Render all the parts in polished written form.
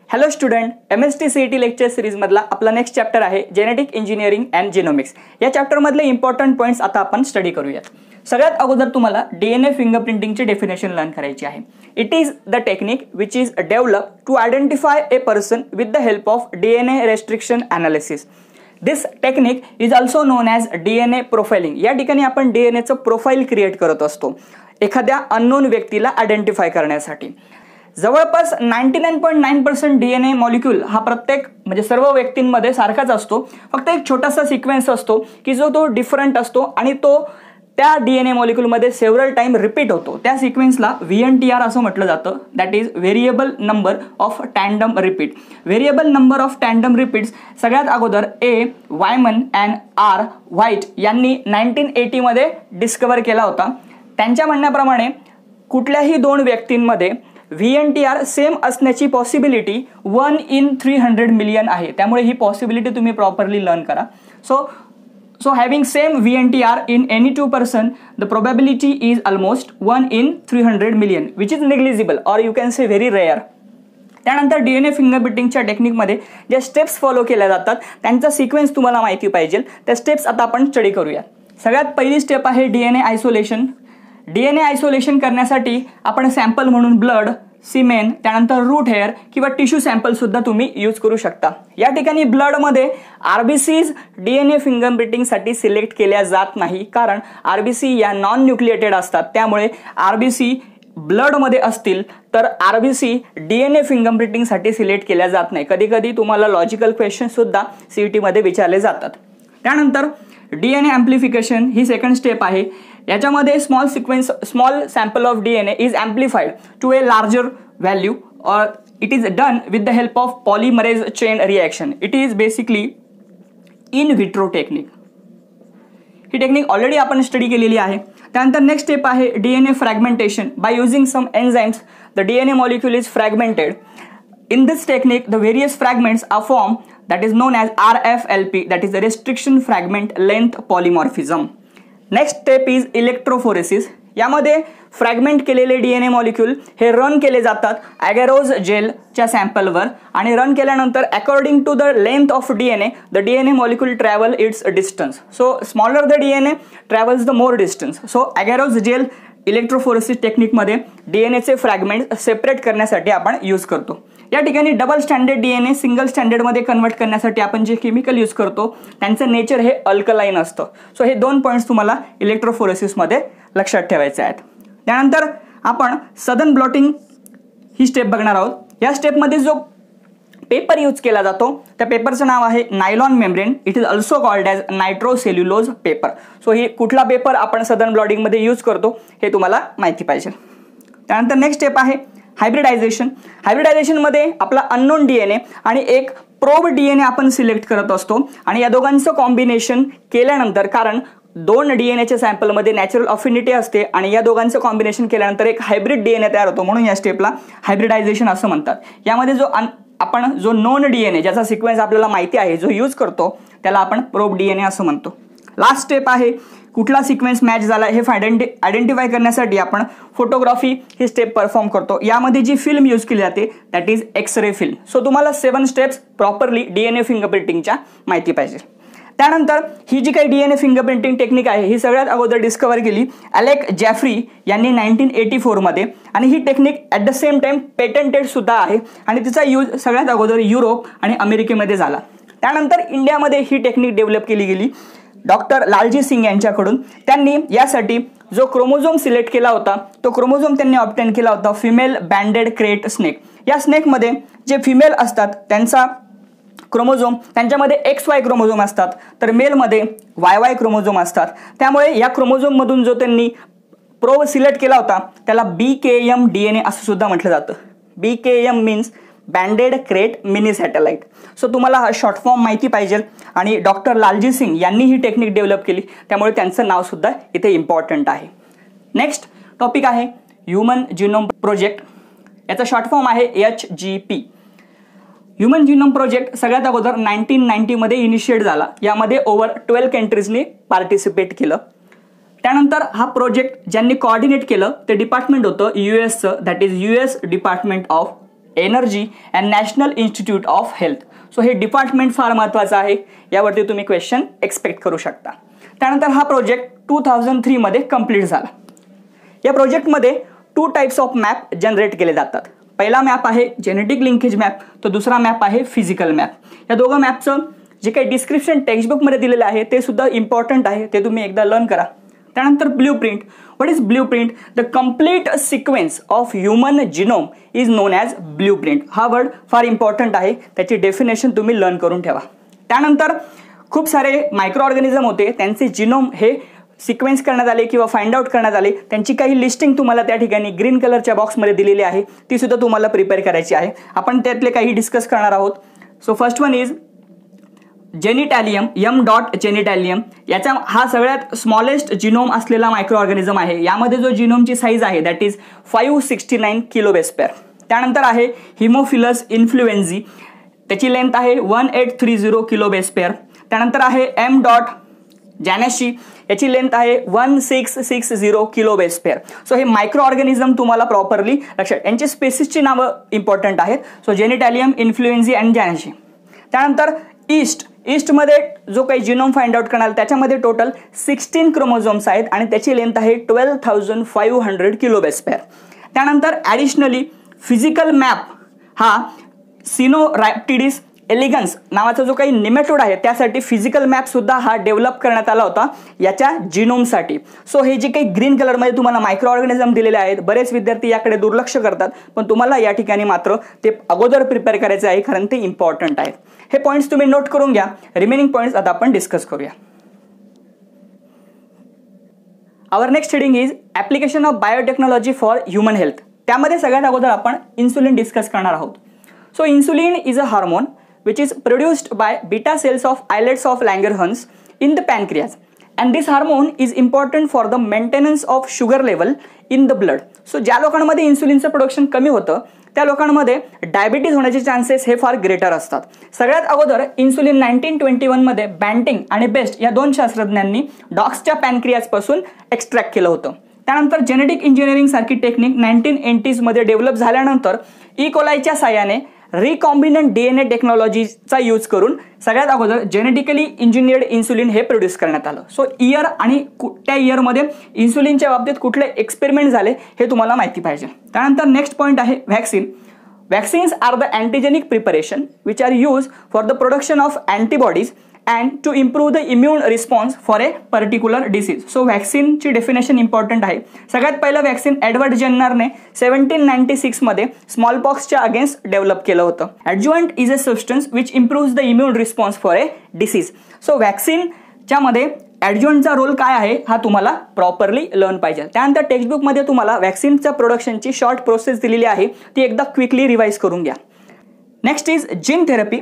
Hello student, MST CET lecture series मधला आपला next chapter आहे जेनेटिक इंजिनिअरिंग अँड जिनोमिक्स। या चॅप्टर मधले इम्पॉर्टंट पॉइंट्स आता आपण स्टडी करूया। सगळ्यात अगोदर तुम्हाला DNA फिंगरप्रिंटिंगची डेफिनेशन लर्न करायची आहे। It is the technique which is developed to identify a person with the help of DNA restriction analysis. This technique is also known as DNA profiling. या ठिकाणी आपण DNAचं प्रोफाइल क्रिएट करत असतो एखाद्या unknown व्यक्तीला identify करण्यासाठी। जवळपास 99.9% DNA मॉलिक्यूल हा प्रत्येक म्हणजे सर्व व्यक्तींमध्ये सारखाच असतो, फक्त एक छोटासा सिक्वेन्स असतो की जो तो डिफरंट असतो आणि तो त्या DNA मॉलिक्यूलमध्ये सेव्हरल टाइम रिपीट होतो। त्या सिक्वेन्सला VNTR असं म्हटलं जातं, that is variable number of tandem repeat. Variable number of tandem repeats सगळ्यात अगोदर वायमन अँड R व्हाईट यांनी 1980 मध्ये डिस्कवर केला होता। त्यांच्या म्हणण्याप्रमाणे कुठल्याही दोन व्यक्तींमध्ये VNTR सेम असण्याची पॉसिबिलिटी 1 in 300 मिलियन आहे। त्यामुळे ही पॉसिबिलिटी तुम्ही प्रॉपरली लर्न करा। So having same VNTR in any two person, the probability is almost 1 in 300 million, which is negligible or you can say very rare. त्यानंतर DNA फिंगरप्रिंटिंगच्या टेक्निकमध्ये जे steps follow केल्या जातात त्यांचा sequence तुम्हाला माहिती पाहिजे। त्या स्टेप्स आता आपण स्टडी करूया। सगळ्यात पहिली स्टेप आहे DNA आयसोलेशन। DNA आयसोलेशन करण्यासाठी आपण सॅम्पल म्हणून ब्लड, सिमेन, त्यानंतर रूट हेअर किंवा टिश्यू सॅम्पल सुद्धा तुम्ही यूज करू शकता। या ठिकाणी ब्लडमध्ये RBCs DNA फिंगरप्रिंटिंगसाठी सिलेक्ट केल्या जात नाही, कारण RBC या नॉन न्यूक्लिएटेड असतात। त्यामुळे RBC ब्लडमध्ये असतील तर RBC DNA फिंगरप्रिंटिंगसाठी सिलेक्ट केल्या जात नाही। कधी कधी तुम्हाला लॉजिकल क्वेश्चन सुद्धा CET मध्ये विचारले जातात। त्यानंतर DNA एम्प्लिफिकेशन ही सेकंड स्टेप आहे। याच्यामध्ये small sample of DNA is amplified to a larger value और it is done with the help of polymerase chain reaction. It is basically in vitro technique. ही technique already आपण study केलेली आहे। त्यानंतर next step आहे DNA fragmentation. By using some enzymes the DNA molecule is fragmented. In this technique, the various fragments are formed that is known as RFLP, that is the restriction fragment length polymorphism. Next step is electrophoresis. यामध्ये fragment केलेले DNA molecule हे run केले जातात agarose जेलच्या सॅम्पलवर आणि run केल्यानंतर according to the length of DNA the DNA molecule travel its distance. So smaller the DNA travels the more distance. So agarose gel electrophoresis टेक्निकमध्ये DNA चे फ्रॅगमेंट सेपरेट करण्यासाठी आपण यूज करतो। या ठिकाणी डबल स्टँडर्ड DNA सिंगल स्टँडर्डमध्ये convert करण्यासाठी आपण जे केमिकल यूज करतो त्यांचं नेचर हे अल्कलाइन असतं। सो हे दोन पॉईंट्स तुम्हाला इलेक्ट्रोफोरेसिसमध्ये लक्षात ठेवायचे आहेत। त्यानंतर आपण सदन ब्लॉटिंग ही स्टेप बघणार आहोत। या स्टेपमध्ये जो पेपर यूज केला जातो त्या पेपरचं नाव आहे nylon membrane. It is also called as nitrocellulose paper. So ही कुठला पेपर आपण सदन ब्लॉटिंगमध्ये यूज करतो हे तुम्हाला माहिती पाहिजे। त्यानंतर नेक्स्ट स्टेप आहे हायब्रिडायझेशन। हायब्रिडायझेशनमध्ये आपला अननोन DNA आणि एक प्रोब DNA आपण सिलेक्ट करत असतो आणि या दोघांचं कॉम्बिनेशन केल्यानंतर, कारण दोन DNAच्या सॅम्पलमध्ये नॅचरल अफिनिटी असते आणि या दोघांचं कॉम्बिनेशन केल्यानंतर एक हायब्रिड DNA तयार होतो, म्हणून या स्टेपला हायब्रिडायझेशन असं म्हणतात। यामध्ये जो नोन DNA ज्याचा सिक्वेन्स आपल्याला माहिती आहे जो यूज करतो त्याला आपण प्रोब DNA असं म्हणतो। लास्ट स्टेप आहे कुठला सिक्वेन्स मॅच झाला हे आयडेंटिफाय करण्यासाठी आपण फोटोग्राफी ही स्टेप परफॉर्म करतो। यामध्ये जी फिल्म यूज केली जाते that is x ray film. So तुम्हाला 7 स्टेप्स प्रॉपरली DNA फिंगरप्रिंटिंगच्या माहिती पाहिजे। त्यानंतर ही जी काही DNA फिंगरप्रिंटिंग टेक्निक आहे ही सगळ्यात अगोदर डिस्कवर केली ॲलेक जॅफ्री यांनी 1984 मध्ये आणि ही technique at the same time patented सुद्धा आहे आणि तिचा यूज सगळ्यात अगोदर युरोप आणि अमेरिकेमध्ये झाला। त्यानंतर इंडियामध्ये ही टेक्निक डेव्हलप केली गेली डॉक्टर लालजी सिंग यांच्याकडून। त्यांनी यासाठी जो क्रोमोझोम सिलेक्ट केला होता तो क्रोमोझोम त्यांनी ऑब्टेन केला होता फिमेल बँडेड क्रेट स्नेक। या स्नेकमध्ये जे फिमेल असतात त्यांचा क्रोमोझोम त्यांच्यामध्ये XY क्रोमोझोम असतात, तर मेलमध्ये YY क्रोमोझोम असतात। त्यामुळे या क्रोमोझोममधून जो त्यांनी प्रोब सिलेक्ट केला होता त्याला BKM DNA असं सुद्धा म्हटलं जातं। BKM means banded crate mini satellite. So तुम्हाला हा शॉर्ट फॉर्म माहिती पाहिजे आणि डॉक्टर लालजी सिंग यांनी ही टेक्निक डेव्हलप केली, त्यामुळे त्यांचं नाव सुद्धा इथे इम्पॉर्टंट आहे। नेक्स्ट टॉपिक आहे ह्यूमन जिनोम प्रोजेक्ट। याचा शॉर्ट फॉर्म आहे HGP। ह्यूमन जिनोम प्रोजेक्ट सगळ्यात अगोदर 1990 मध्ये इनिशिएट झाला। यामध्ये ओव्हर 12 कंट्रीजनी पार्टिसिपेट केलं। त्यानंतर हा प्रोजेक्ट ज्यांनी कोऑर्डिनेट केलं ते डिपार्टमेंट होतं US चं, that is US department of energy and national institute of health. So हे डिपार्टमेंट फार महत्त्वाचं आहे, यावरती तुम्ही क्वेश्चन एक्सपेक्ट करू शकता. त्यानंतर हा प्रोजेक्ट 2003 मध्ये कंप्लीट झाला. या प्रोजेक्टमध्ये 2 टाइप्स ऑफ मॅप जनरेट केले जातात. पहिला मॅप आहे जेनेटिक लिंकेज मॅप, तर दुसरा मॅप आहे फिजिकल मॅप. या दोघं मॅपचं जे काही डिस्क्रिप्शन टेक्स्टबुकमध्ये दिलेलं आहे ते सुद्धा इम्पॉर्टंट आहे, ते तुम्ही एकदा लर्न करा. त्यानंतर blueprint. What is blueprint? The complete sequence of human genome is non as blueprint. हा वर्ड फार इम्पॉर्टंट आहे, त्याची डेफिनेशन तुम्ही लर्न करून ठेवा. त्यानंतर खूप सारे मायक्रो ऑर्गॅनिझम होते, त्यांचे जिनोम हे सिक्वेन्स करण्यात आले किंवा फाइंड आउट करण्यात आले. त्यांची काही लिस्टिंग तुम्हाला त्या ठिकाणी ग्रीन कलरच्या बॉक्समध्ये दिलेली आहे, ती सुद्धा तुम्हाला प्रिपेअर करायची आहे. आपण त्यातले काही डिस्कस करणार आहोत. So first one is genitalium, genitalium. याचा हा सगळ्यात स्मॉलेस्ट जिनोम असलेला मायक्रो ऑर्गॅनिझम आहे. यामध्ये जो जिनोमची साईज आहे दॅट इज 569 किलोबेस पेअर. त्यानंतर आहे हिमोफिलस इन्फ्लुएन्झी, त्याची लेंथ आहे 1830 किलोबेस पेअर. त्यानंतर आहे जॅनेशी, याची लेंथ आहे 1660 किलोबेस पेअर. सो हे मायक्रो ऑर्गॅनिझम तुम्हाला प्रॉपरली लक्षात, यांची स्पेसिसची नावं इम्पॉर्टंट आहेत. So genitalium, influenzae and jannaschii. त्यानंतर ईस्टमध्ये जो काही जिनोम फाइंड आउट करणार त्याच्यामध्ये टोटल 16 क्रोमोझोम्स आहेत आणि त्याची लेंथ आहे 12,500 किलोबेस पेअर. त्यानंतर ॲडिशनली फिजिकल मॅप हा सिनोरॅप्टिडिस एलिगन्स नावाचा जो काही निमेटोड आहे त्यासाठी फिजिकल मॅप सुद्धा हा डेव्हलप करण्यात आला होता याच्या जिनोमसाठी. सो हे जे काही ग्रीन कलरमध्ये तुम्हाला मायक्रो ऑर्गॅनिझम दिलेले आहेत, बरेच विद्यार्थी याकडे दुर्लक्ष करतात, पण तुम्हाला या ठिकाणी मात्र ते अगोदर प्रिपेअर करायचे आहे, कारण ते इम्पॉर्टंट आहेत. हे पॉईंट्स तुम्ही नोट करून घ्या. रिमेनिंग पॉईंट्स आता आपण डिस्कस करूया. Our next heading is application of biotechnology for human health. त्यामध्ये सगळ्यात अगोदर आपण इन्सुलिन डिस्कस करणार आहोत. So insulin is a hormone which is produced by beta cells of islets of Langerhans in the pancreas, and this hormone is important for the maintenance of sugar level in the blood. So ज्या लोकांमध्ये इन्सुलिनचं production कमी होतं त्या लोकांमध्ये diabetes होण्याचे chances हे far greater असतात. सगळ्यात अगोदर इन्सुलिन 1921 मध्ये बँटिंग आणि बेस्ट या 2 शास्त्रज्ञांनी डॉग्सच्या पॅनक्रियाजपासून एक्स्ट्रॅक्ट केलं होतं. त्यानंतर जेनेटिक इंजिनिअरिंग सारखी टेक्निक 1980s मध्ये डेव्हलप झाल्यानंतर ई कोलायच्या साहाय्याने रिकॉम्बिनंट DNA टेक्नॉलॉजीचा यूज करून सगळ्यात अगोदर जेनेटिकली इंजिनियर्ड इन्सुलिन हे प्रोड्यूस करण्यात आलं. सो इयर आणि त्या इयरमध्ये इन्सुलिनच्या बाबतीत कुठले एक्सपेरिमेंट झाले हे तुम्हाला माहिती पाहिजे. त्यानंतर नेक्स्ट पॉईंट आहे vaccine. Vaccines are the antigenic preparation which are used for the production of antibodies and to improve the immune response for a particular disease. So vaccine ची definition important आहे. सगळ्यात पहिलं वॅक्सिन एडवर्ड जेन्नरने 1796 मध्ये स्मॉलपॉक्सच्या against develop केलं होतं. Adjuvant is a substance which improves the immune response for a disease. So वॅक्सिनच्या मध्ये ॲडज्युएंटचा role काय आहे हा तुम्हाला प्रॉपरली लर्न पाहिजे. त्यानंतर टेक्स्टबुकमध्ये तुम्हाला वॅक्सिनच्या प्रोडक्शनची शॉर्ट प्रोसेस दिलेली आहे, ती एकदा क्विकली रिवाइज करून घ्या. Next is gene therapy.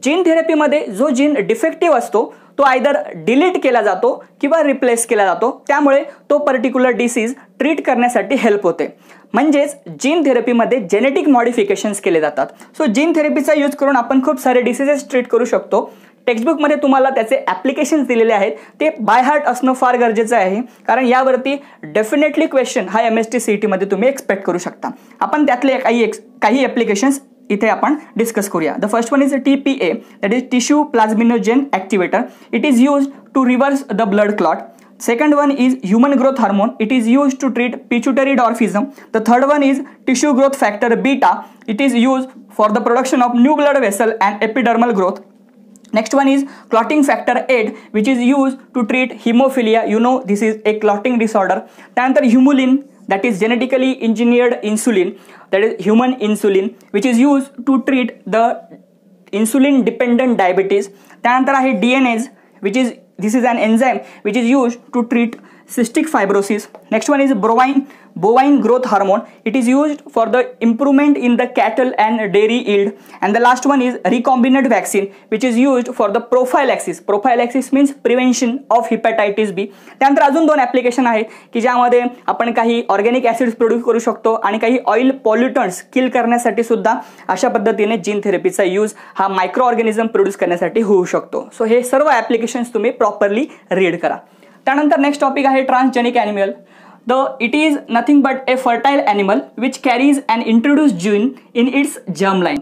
Gene थेरपीमध्ये जो जीन डिफेक्टिव्ह असतो तो आयदर डिलीट केला जातो किंवा रिप्लेस केला जातो, त्यामुळे तो पर्टिक्युलर डिसीज ट्रीट करण्यासाठी हेल्प होते. म्हणजेच जीन थेरपीमध्ये जेनेटिक मॉडिफिकेशन्स केले जातात. सो जीन थेरपीचा यूज करून आपण खूप सारे डिसीजेस ट्रीट करू शकतो. टेक्स्टबुकमध्ये तुम्हाला त्याचे ॲप्लिकेशन्स दिलेले आहेत, ते बाय हार्ट असणं फार गरजेचं आहे, कारण यावरती डेफिनेटली क्वेश्चन हा MST CET मध्ये तुम्ही एक्सपेक्ट करू शकता. आपण त्यातले काही ॲप्लिकेशन्स इथे आपण डिस्कस करूया. The first one is TPA, that is tissue plasminogen activator. It is used to reverse the blood clot. Second one is human growth hormone. It is used to treat pituitary dwarfism. The third one is tissue growth factor beta. It is used for the production of new blood vessel and epidermal growth. Next one is clotting factor 8, which is used to treat hemophilia. You know this is a clotting disorder. त्यानंतर humulin, that is genetically engineered insulin, that is human insulin, which is used to treat the insulin dependent diabetes. त्यानंतर आहे DNase, which is this is an enzyme which is used to treat cystic fibrosis. Next one is bovine growth hormone. It is used for the improvement in the cattle and dairy yield. And the last one is recombinant vaccine, which is used for the prophylaxis. Prophylaxis means prevention of hepatitis B. त्यानंतर अजून 2 application आहेत की ज्यामध्ये आपण काही organic acids produce करू शकतो आणि काही ऑइल पॉल्युटंट्स किल करण्यासाठी सुद्धा अशा पद्धतीने जीन थेरपीचा यूज हा मायक्रो ऑर्गॅनिझम प्रोड्यूस करण्यासाठी होऊ शकतो. सो हे सर्व ॲप्लिकेशन्स तुम्ही प्रॉपरली रीड करा. त्यानंतर नेक्स्ट टॉपिक आहे transgenic animal. It is nothing but a fertile animal which carries an introduced gene in its germline.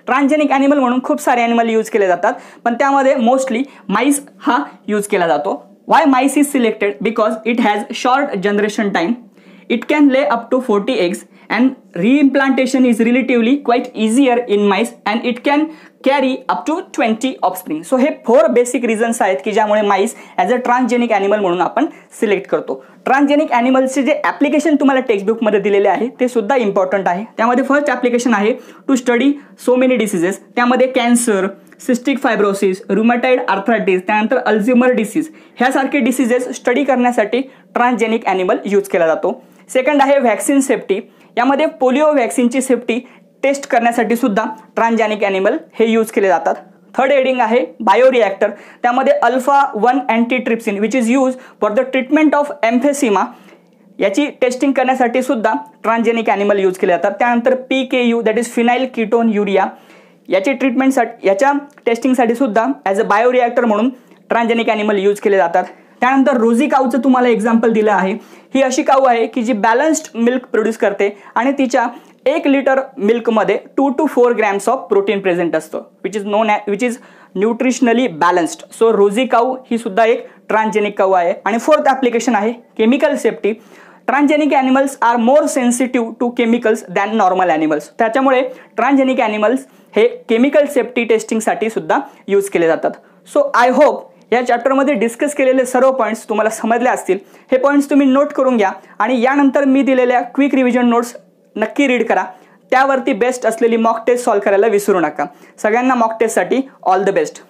Transgenic animal म्हणून खूप सारे ॲनिमल यूज केले जातात, पण त्यामध्ये मोस्टली माईस हा यूज केला जातो. Y MICE is selected? Because it has short generation time, it can ले up to 40 eggs and reimplantation is relatively quite easier in mice and it can carry up to 20 offspring. So हे 4 basic reasons आहेत की ज्यामुळे MICE as a transgenic animal म्हणून आपण select करतो. Transgenic ॲनिमल्सचे जे application तुम्हाला टेक्स्टबुकमध्ये दिलेले आहे ते सुद्धा इम्पॉर्टंट आहे. त्यामध्ये फर्स्ट ॲप्लिकेशन आहे to study so many diseases. त्यामध्ये cancer, cystic fibrosis, rheumatoid arthritis, त्यानंतर अल्झायमर डिसीज ह्यासारखे डिसीजेस स्टडी करण्यासाठी ट्रान्सजेनिक ॲनिमल यूज केला जातो. सेकंड आहे व्हॅक्सिन सेफ्टी. यामध्ये पोलिओ व्हॅक्सिनची सेफ्टी टेस्ट करण्यासाठी सुद्धा ट्रान्सजेनिक ॲनिमल हे यूज केले जातात. थर्ड हेडिंग आहे बायोरिॲक्टर. त्यामध्ये alpha one antitrypsin which is use for the treatment of emphysema याची टेस्टिंग करण्यासाठी सुद्धा ट्रान्सजेनिक ॲनिमल यूज केले जातात. त्यानंतर PKU that is phenyl ketone urea याची ट्रीटमेंटसाठी याच्या टेस्टिंगसाठी सुद्धा ॲज अ बायोरिॲक्टर म्हणून ट्रान्सजेनिक ॲनिमल यूज केले जातात. त्यानंतर रोझी काऊचं तुम्हाला एक्झाम्पल दिलं आहे. ही अशी काऊ आहे की जी बॅलन्स्ड मिल्क प्रोड्यूस करते आणि तिच्या 1 लिटर मिल्कमध्ये 2 to 4 grams of protein present असतं which is nutritionally balanced. So Rosie cow ही सुद्धा एक ट्रान्सजेनिक काऊ आहे. आणि फोर्थ ॲप्लिकेशन आहे chemical safety. Transgenic animals are more sensitive to chemicals than normal animals. त्याच्यामुळे ट्रान्सजेनिक ॲनिमल्स हे केमिकल सेफ्टी टेस्टिंगसाठी सुद्धा यूज केले जातात. सो आय होप या चॅप्टरमध्ये डिस्कस केलेले सर्व पॉईंट्स तुम्हाला समजले असतील. हे पॉईंट्स तुम्ही नोट करून घ्या आणि यानंतर मी दिलेल्या क्विक रिव्हिजन नोट्स नक्की रीड करा. त्यावरती बेस्ट असलेली मॉक टेस्ट सॉल्व्ह करायला विसरू नका. सगळ्यांना मॉक टेस्टसाठी ऑल द बेस्ट.